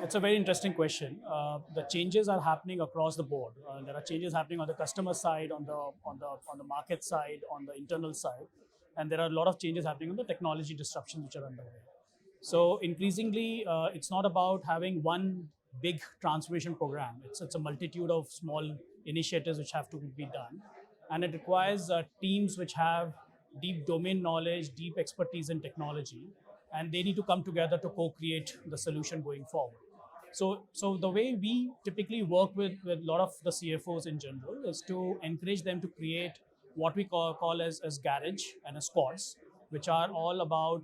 It's a very interesting question. The changes are happening across the board. There are changes happening on the customer side, on the market side, on the internal side, and there are a lot of changes happening on the technology disruptions which are underway. So increasingly, it's not about having one big transformation program. It's a multitude of small initiatives which have to be done, and it requires teams which have deep domain knowledge, deep expertise in technology, and they need to come together to co-create the solution going forward. So the way we typically work with a lot of the CFOs in general is to encourage them to create what we call as garage and as squads, which are all about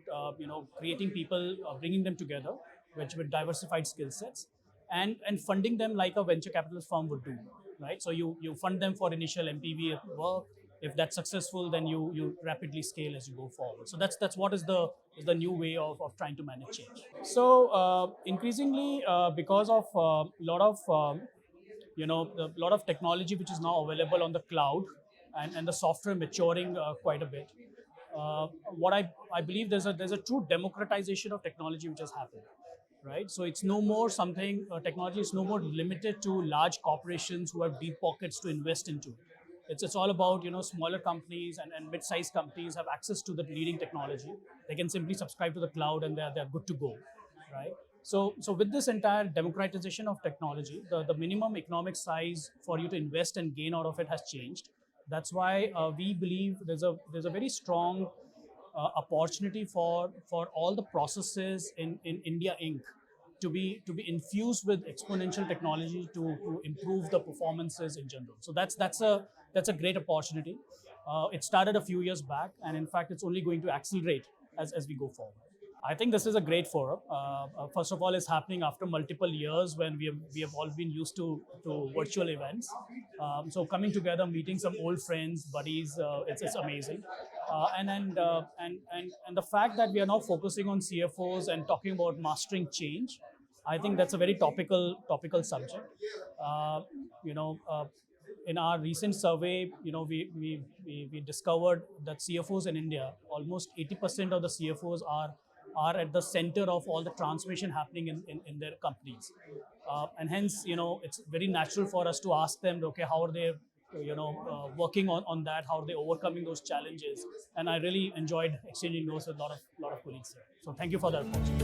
creating people, bringing them together, which with diversified skill sets, and funding them like a venture capitalist firm would do, right? So you fund them for initial MPV work. If that's successful, then you rapidly scale as you go forward. So that's what is the new way of trying to manage change. So increasingly, because of a lot of a lot of technology which is now available on the cloud, and the software maturing quite a bit. What I believe there's a true democratization of technology which has happened, right? So it's no more something, technology is no more limited to large corporations who have deep pockets to invest into. It's all about smaller companies and mid-sized companies have access to the leading technology. They can simply subscribe to the cloud and they're good to go, right? So with this entire democratization of technology, the minimum economic size for you to invest and gain out of it has changed. That's why we believe there's a very strong opportunity for all the processes in India Inc. to be infused with exponential technology to improve the performances in general. So that's a great opportunity. It started a few years back, and in fact, it's only going to accelerate as we go forward. I think this is a great forum. First of all, it's happening after multiple years when we have all been used to virtual events. So coming together, meeting some old friends, buddies, it's amazing. And the fact that we are now focusing on CFOs and talking about mastering change, I think that's a very topical subject. Uh, you know, uh, in our recent survey, we discovered that CFOs in India, almost 80% of the CFOs are at the center of all the transformation happening in their companies. And hence, it's very natural for us to ask them, okay, how are they, working on that? How are they overcoming those challenges? And I really enjoyed exchanging notes with a lot of colleagues here. So thank you for that opportunity.